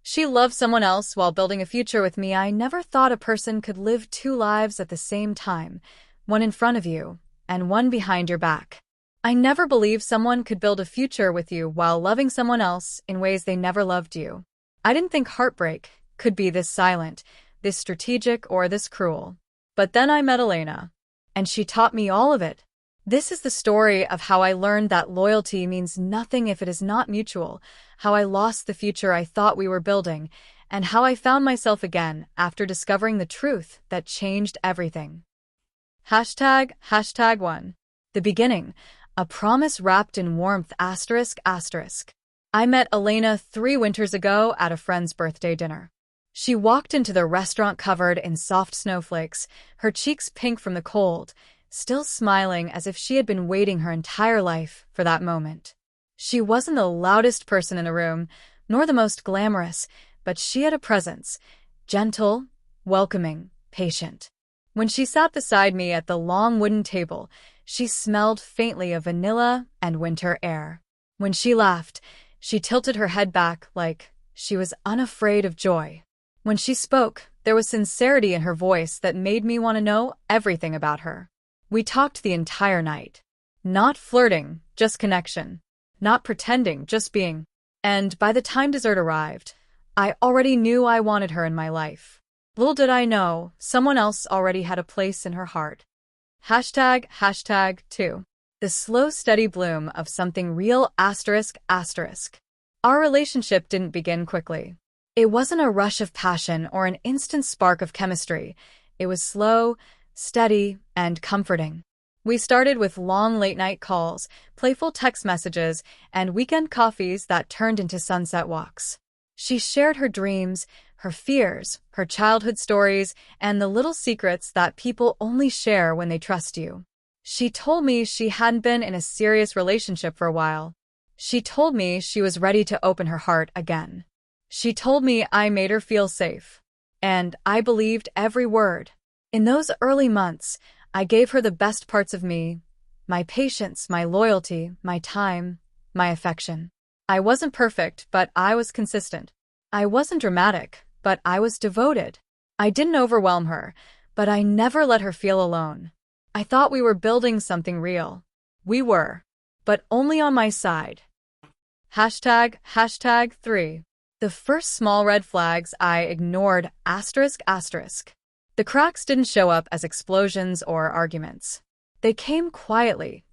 She loved someone else while building a future with me. I never thought a person could live two lives at the same time, one in front of you and one behind your back. I never believed someone could build a future with you while loving someone else in ways they never loved you. I didn't think heartbreak could be this silent, this strategic, or this cruel. But then I met Elena, and she taught me all of it. This is the story of how I learned that loyalty means nothing if it is not mutual, how I lost the future I thought we were building, and how I found myself again after discovering the truth that changed everything. Hashtag 1. The beginning. A promise wrapped in warmth ***. I met Elena 3 winters ago at a friend's birthday dinner. She walked into the restaurant covered in soft snowflakes, her cheeks pink from the cold, still smiling as if she had been waiting her entire life for that moment. She wasn't the loudest person in the room, nor the most glamorous, but she had a presence, gentle, welcoming, patient. When she sat beside me at the long wooden table, she smelled faintly of vanilla and winter air. When she laughed, she tilted her head back like she was unafraid of joy. When she spoke, there was sincerity in her voice that made me want to know everything about her. We talked the entire night. Not flirting, just connection. Not pretending, just being. And by the time dessert arrived, I already knew I wanted her in my life. Little did I know, someone else already had a place in her heart. Hashtag 2. The slow, steady bloom of something real ***. Our relationship didn't begin quickly. It wasn't a rush of passion or an instant spark of chemistry. It was slow, steady, and comforting. We started with long late-night calls, playful text messages, and weekend coffees that turned into sunset walks. She shared her dreams, her fears, her childhood stories, and the little secrets that people only share when they trust you. She told me she hadn't been in a serious relationship for a while. She told me she was ready to open her heart again. She told me I made her feel safe. And I believed every word. In those early months, I gave her the best parts of me, my patience, my loyalty, my time, my affection. I wasn't perfect, but I was consistent. I wasn't dramatic, but I was devoted. I didn't overwhelm her, but I never let her feel alone. I thought we were building something real. We were, but only on my side. Hashtag 3. The first small red flags I ignored ***. The cracks didn't show up as explosions or arguments. They came quietly,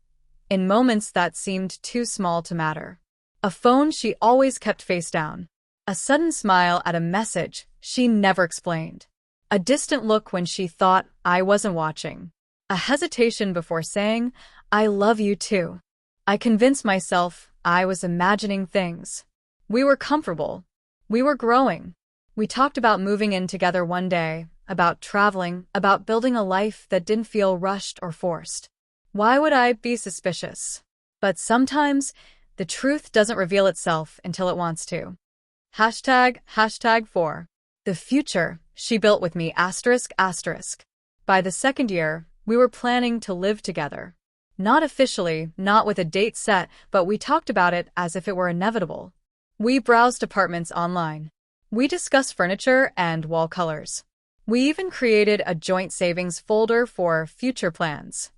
in moments that seemed too small to matter. A phone she always kept face down. A sudden smile at a message she never explained. A distant look when she thought I wasn't watching. A hesitation before saying, "I love you too." I convinced myself I was imagining things. We were comfortable. We were growing. We talked about moving in together one day, about traveling, about building a life that didn't feel rushed or forced. Why would I be suspicious? But sometimes, the truth doesn't reveal itself until it wants to. Hashtag 4. The future she built with me ***. By the second year, we were planning to live together. Not officially, not with a date set, but we talked about it as if it were inevitable. We browsed apartments online. We discussed furniture and wall colors. We even created a joint savings folder for future plans.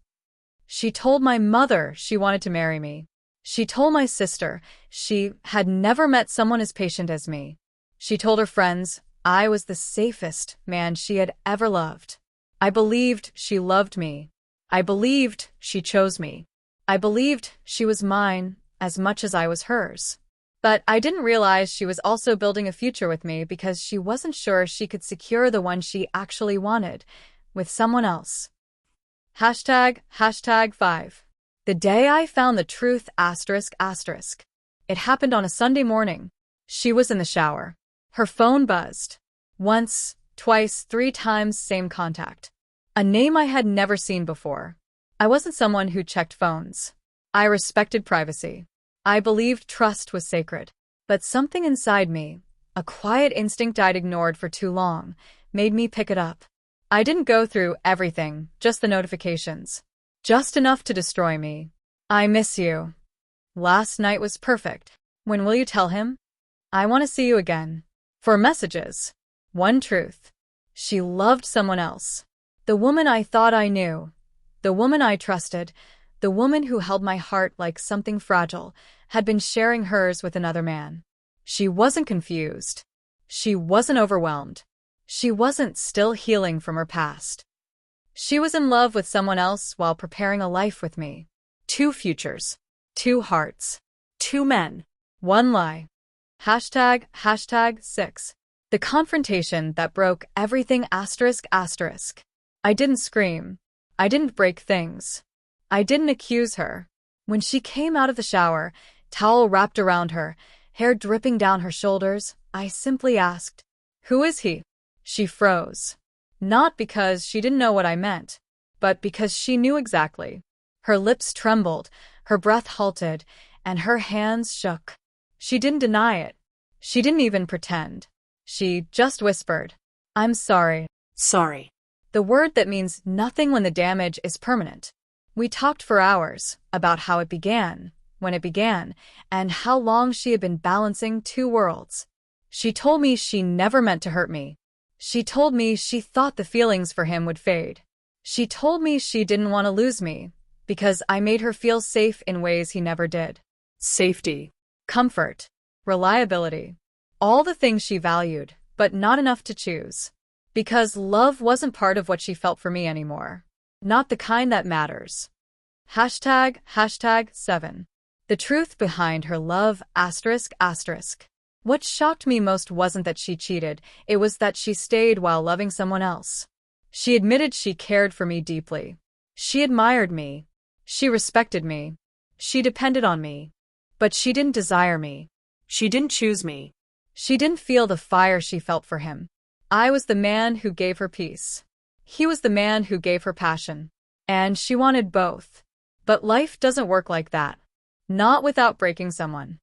She told my mother she wanted to marry me. She told my sister she had never met someone as patient as me. She told her friends I was the safest man she had ever loved. I believed she loved me. I believed she chose me. I believed she was mine as much as I was hers. But I didn't realize she was also building a future with me because she wasn't sure she could secure the one she actually wanted with someone else. Hashtag 5. The day I found the truth ***. It happened on a Sunday morning. She was in the shower. Her phone buzzed. Once, twice, 3 times, same contact. A name I had never seen before. I wasn't someone who checked phones. I respected privacy. I believed trust was sacred. But something inside me, a quiet instinct I'd ignored for too long, made me pick it up. I didn't go through everything, just the notifications. Just enough to destroy me. "I miss you. Last night was perfect. When will you tell him? I want to see you again. 4 messages. 1 truth. She loved someone else. The woman I thought I knew. The woman I trusted. The woman who held my heart like something fragile had been sharing hers with another man. She wasn't confused. She wasn't overwhelmed. She wasn't still healing from her past. She was in love with someone else while preparing a life with me. 2 futures. 2 hearts. 2 men. 1 lie. Hashtag 6. The confrontation that broke everything asterisk. I didn't scream. I didn't break things. I didn't accuse her. When she came out of the shower, towel wrapped around her, hair dripping down her shoulders, I simply asked, "Who is he?" She froze. Not because she didn't know what I meant, but because she knew exactly. Her lips trembled, her breath halted, and her hands shook. She didn't deny it. She didn't even pretend. She just whispered, "I'm sorry." Sorry. The word that means nothing when the damage is permanent. We talked for hours about how it began, when it began, and how long she had been balancing 2 worlds. She told me she never meant to hurt me. She told me she thought the feelings for him would fade. She told me she didn't want to lose me, because I made her feel safe in ways he never did. Safety. Comfort. Reliability. All the things she valued, but not enough to choose. Because love wasn't part of what she felt for me anymore. Not the kind that matters. Hashtag 7. The truth behind her love asterisk. What shocked me most wasn't that she cheated, it was that she stayed while loving someone else. She admitted she cared for me deeply. She admired me. She respected me. She depended on me. But she didn't desire me. She didn't choose me. She didn't feel the fire she felt for him. I was the man who gave her peace. He was the man who gave her passion. And she wanted both. But life doesn't work like that. Not without breaking someone.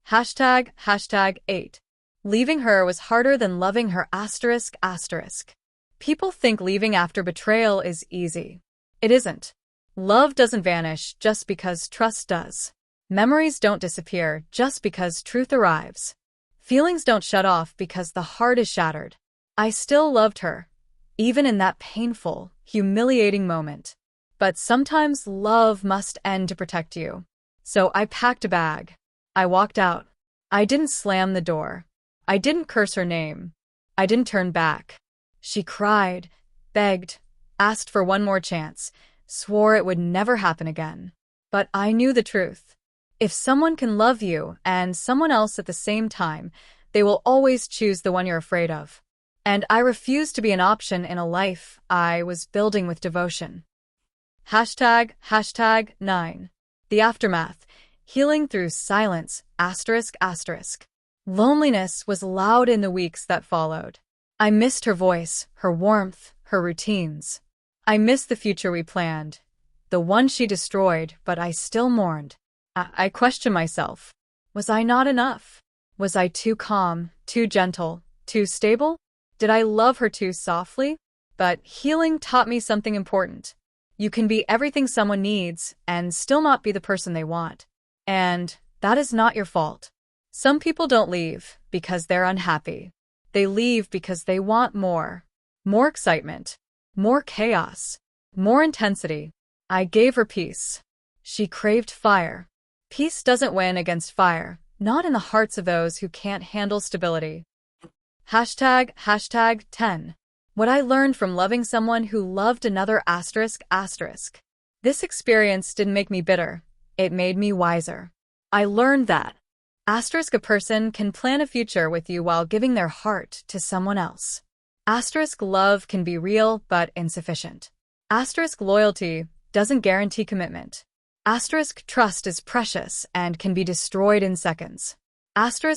Hashtag 8. Leaving her was harder than loving her asterisk. People think leaving after betrayal is easy. It isn't. Love doesn't vanish just because trust does. Memories don't disappear just because truth arrives. Feelings don't shut off because the heart is shattered. I still loved her, even in that painful, humiliating moment. But sometimes love must end to protect you. So I packed a bag. I walked out. I didn't slam the door. I didn't curse her name. I didn't turn back. She cried, begged, asked for one more chance, swore it would never happen again. But I knew the truth. If someone can love you and someone else at the same time, they will always choose the one you're afraid of. And I refused to be an option in a life I was building with devotion. Hashtag 9. The aftermath. Healing through silence asterisk. Loneliness was loud in the weeks that followed. I missed her voice, her warmth, her routines. I missed the future we planned, the one she destroyed, but I still mourned. I questioned myself. Was I not enough? Was I too calm, too gentle, too stable? Did I love her too softly? But healing taught me something important. You can be everything someone needs and still not be the person they want. And that is not your fault. Some people don't leave because they're unhappy. They leave because they want more. More excitement. More chaos. More intensity. I gave her peace. She craved fire. Peace doesn't win against fire, not in the hearts of those who can't handle stability. Hashtag 10. What I learned from loving someone who loved another asterisk. This experience didn't make me bitter. It made me wiser. I learned that a person can plan a future with you while giving their heart to someone else. Love can be real but insufficient. Loyalty doesn't guarantee commitment. Trust is precious and can be destroyed in seconds.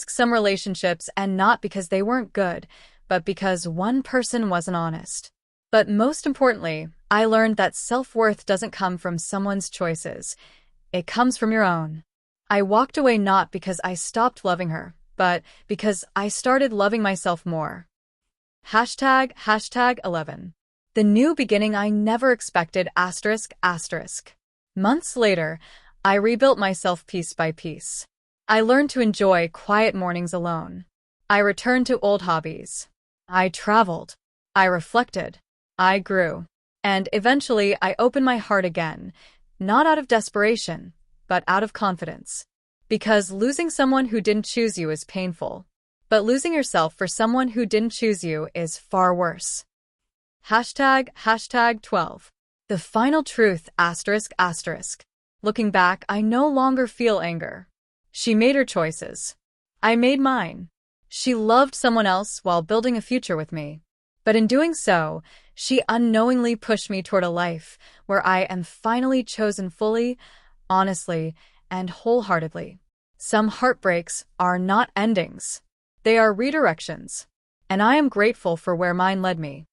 Some relationships end not because they weren't good, but because one person wasn't honest. But most importantly, I learned that self-worth doesn't come from someone's choices. It comes from your own. I walked away not because I stopped loving her, but because I started loving myself more. Hashtag 11. The new beginning I never expected asterisk. Months later, I rebuilt myself piece by piece. I learned to enjoy quiet mornings alone. I returned to old hobbies. I traveled. I reflected. I grew. And eventually I opened my heart again, not out of desperation, but out of confidence. Because losing someone who didn't choose you is painful, but losing yourself for someone who didn't choose you is far worse. Hashtag 12. The final truth, asterisk, asterisk. Looking back, I no longer feel anger. She made her choices. I made mine. She loved someone else while building a future with me. But in doing so, she unknowingly pushed me toward a life where I am finally chosen fully, honestly, and wholeheartedly. Some heartbreaks are not endings. They are redirections. And I am grateful for where mine led me.